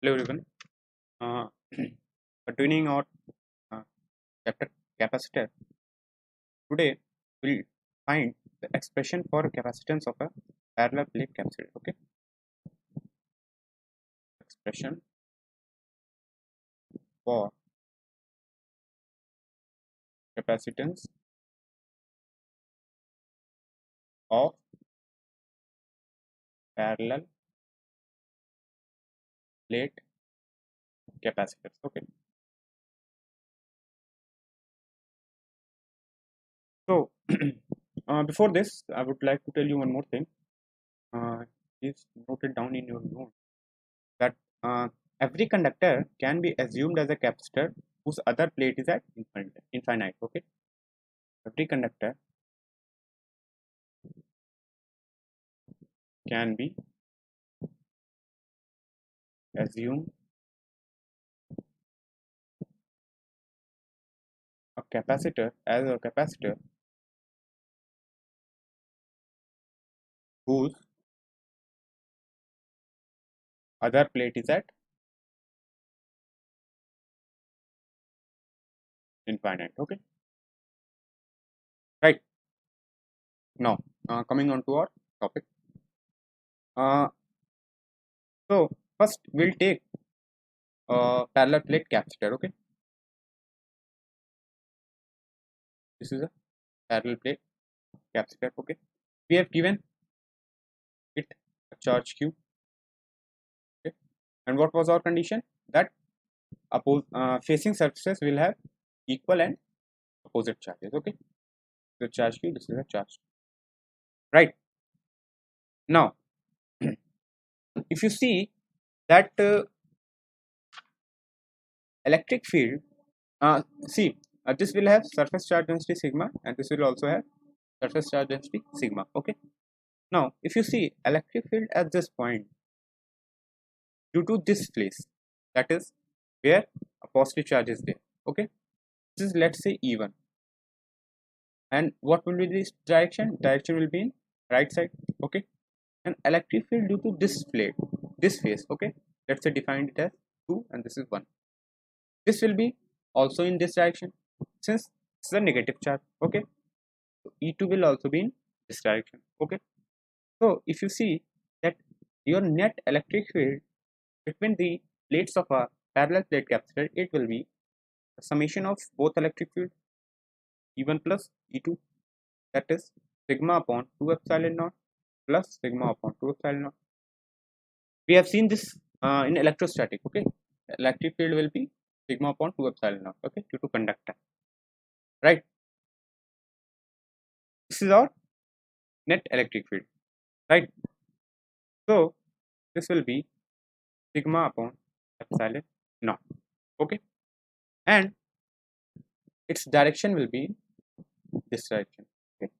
Hello everyone. Uh, Continuing our uh, chapter capacitor. Today we'll find the expression for capacitance of a parallel plate capacitor. Okay, expression for capacitance of parallel plate capacitors. Okay, so before this, I would like to tell you one more thing. Please note it down in your note that every conductor can be assumed as a capacitor whose other plate is at infinite. Okay, every conductor can be assumed a capacitor as a capacitor whose other plate is at infinite. Okay, right. Now coming on to our topic. uh, so first we'll take parallel plate capacitor. Okay, this is a parallel plate capacitor. Okay, we have given it a charge q. Okay, and what was our condition? That facing surfaces will have equal and opposite charges. Okay, the charge q, this is a charge, right. Now if you see that electric field, see, this will have surface charge density sigma, and this will also have surface charge density sigma. Okay, now if you see electric field at this point, due to this place, that is where a positive charge is there. Okay, this is, let's say, E1, and what will be this direction? Direction will be in right side. Okay, and electric field due to this plate, this phase. Okay, let's say define it as 2 and this is 1. This will be also in this direction since it's a negative charge. Okay, so E2 will also be in this direction. Okay, so if you see that your net electric field between the plates of a parallel plate capacitor, it will be the summation of both electric field E1 plus E2, that is sigma upon 2 epsilon naught plus sigma upon 2 epsilon naught. We have seen this in electrostatic. Okay, electric field will be sigma upon 2 epsilon naught. Okay, due to conductor, right. This is our net electric field, right. So this will be sigma upon epsilon naught. Okay, and its direction will be this direction. Okay,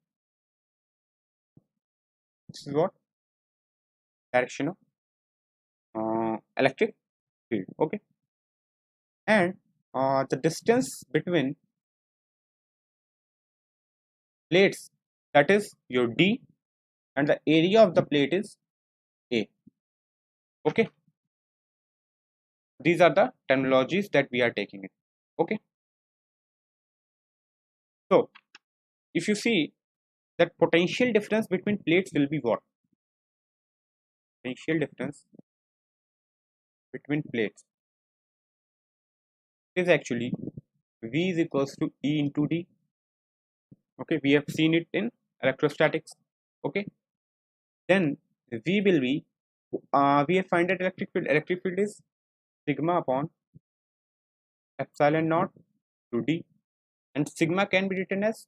this is what direction of electric field. Okay, and the distance between plates, that is your D, and the area of the plate is A. Okay, these are the terminologies that we are taking it. Okay, so if you see that potential difference between plates will be what? Potential difference between plates is actually V is equals to E into D. Okay, we have seen it in electrostatics. Okay, then V will be we have find that electric field is sigma upon epsilon naught to D, and sigma can be written as,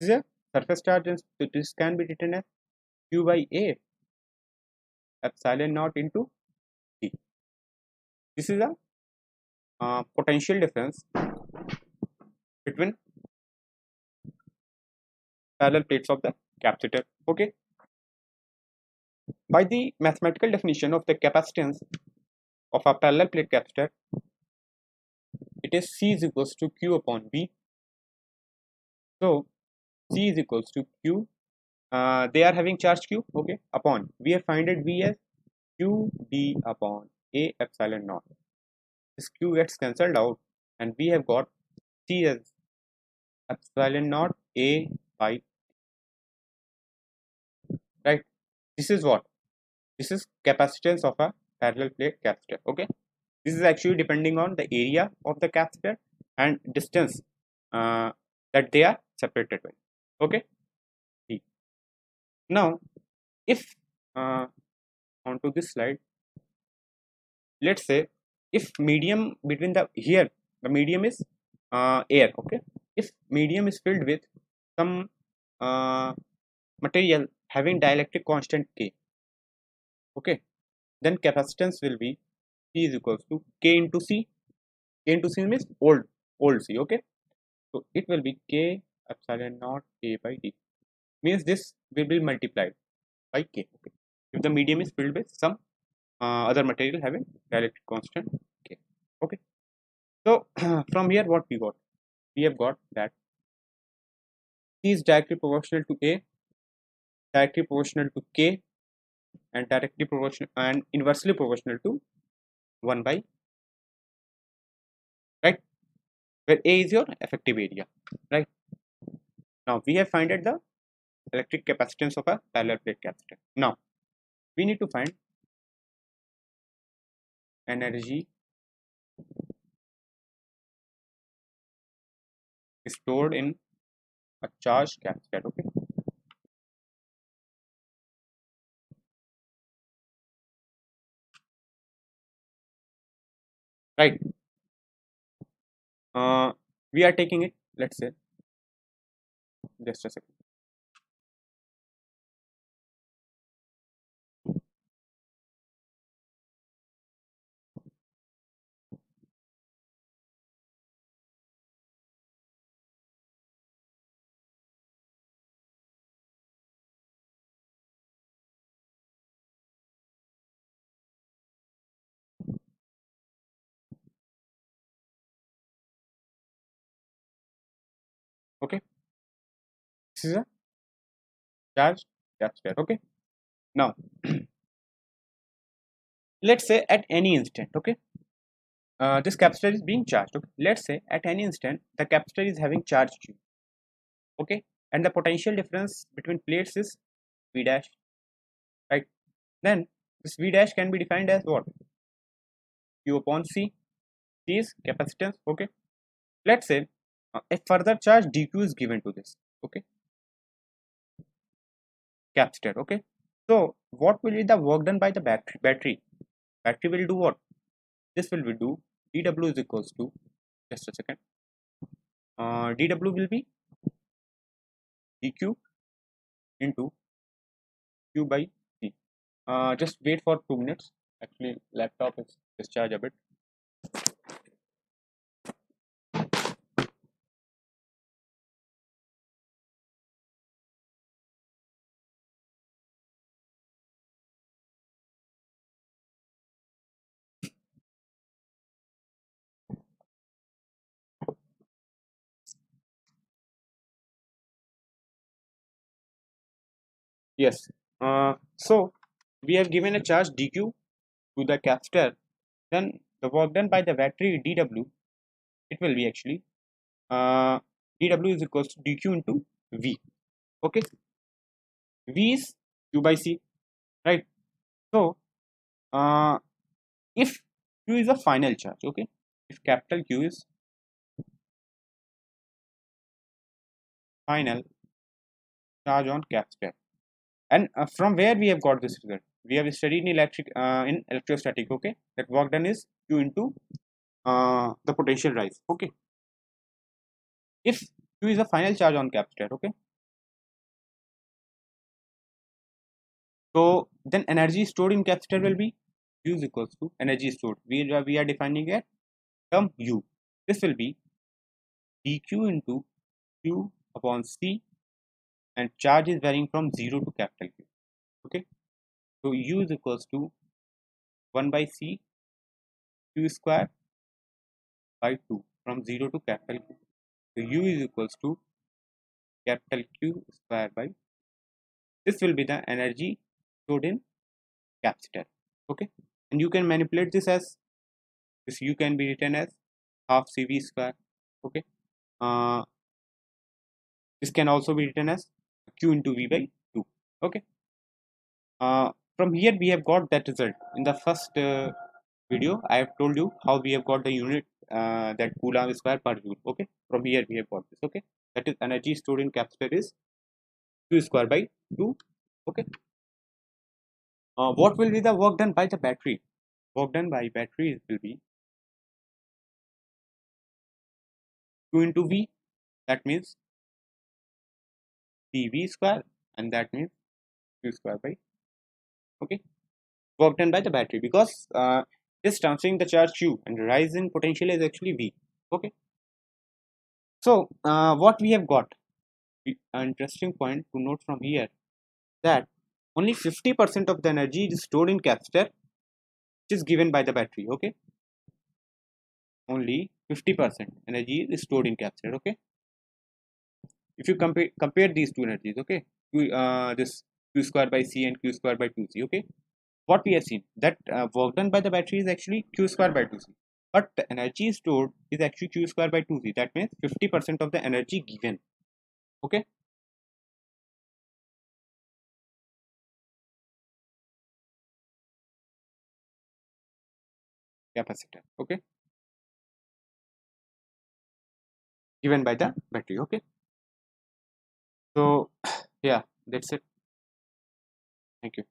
this is a surface charge, and so this can be written as Q by A epsilon naught into D. This is a potential difference between parallel plates of the capacitor. Okay, by the mathematical definition of the capacitance of a parallel plate capacitor, it is C is equals to Q upon V. So C is equals to Q, they are having charge Q. Okay, upon, we have find it V as Q D upon A epsilon naught. This Q gets cancelled out and we have got C as epsilon naught A by, right. This is what? This is capacitance of a parallel plate capacitor. Okay. This is actually depending on the area of the capacitor and distance uh, that they are separated by. Okay. Now, if onto this slide, let's say if medium between the medium is air. Okay. If medium is filled with some uh, material having dielectric constant K. Okay. Then capacitance will be C is equals to K into C. K into C means old C. Okay. So it will be K epsilon naught A by D. Means this will be multiplied by K. Okay. If the medium is filled with some other material having dielectric constant K. Okay. So from here what we got? We have got that C is directly proportional to A, directly proportional to K, and directly proportional and inversely proportional to 1 by, right, where A is your effective area, right. Now we have found the electric capacitance of a parallel plate capacitor. Now we need to find energy stored in a charged capacitor. Okay. Right. We are taking it, let's say, just a second. Okay. This is a charged capacitor. Okay. Now let's say at any instant, okay, this capacitor is being charged. Okay. Let's say at any instant the capacitor is having charge Q. Okay. And the potential difference between plates is V dash, right. Then this V dash can be defined as what? Q upon C. C is capacitance. Okay. Let's say a further charge dq is given to this, okay, capacitor. Okay. So what will be the work done by the battery will do what? This will be do dw is equals to, just a second, dw will be dq into q by c. Just wait for 2 minutes. Actually laptop is discharged a bit. Yes. So we have given a charge dq to the capacitor. Then the work done by the battery dw, it will be actually dw is equals to dq into v. Okay. V is q by c, right. So if q is a final charge, okay, if capital Q is final charge on capacitor, and from where we have got this result? We have studied in electrostatic, okay, that work done is q into the potential rise. Okay. If q is a final charge on capacitor, okay, so then energy stored in capacitor will be q is equals to energy stored. We are defining a term u. This will be dq into q upon c, and charge is varying from 0 to capital Q. Okay. So u is equals to 1 by c q square by 2 from 0 to capital Q. So u is equals to capital Q square by, this will be the energy stored in capacitor. Okay. and you can manipulate this as this. U can be written as half CV square. Okay. Uh, this can also be written as Q into V by 2. Okay. From here we have got that result. In the first video, I have told you how we have got the unit that Coulomb square per joule. Okay. From here we have got this. Okay. That is energy stored in capacitor is Q square by 2. Okay. What will be the work done by the battery? Work done by battery will be Q into V. That means CV square, and that means Q square by, okay, work done by the battery, because this transferring the charge Q and the rise in potential is actually V. Okay. So what we have got, an interesting point to note from here, that only 50% of the energy is stored in capacitor, which is given by the battery. Okay. Only 50% energy is stored in capacitor. Okay. If you compare these two energies, okay, this Q square by C and Q square by 2C. Okay. What we have seen, that work done by the battery is actually Q square by 2C, but the energy stored is actually Q square by 2C. That means 50% of the energy given. Okay. Capacitor. Okay. Given by the battery. Okay. So yeah, that's it. Thank you.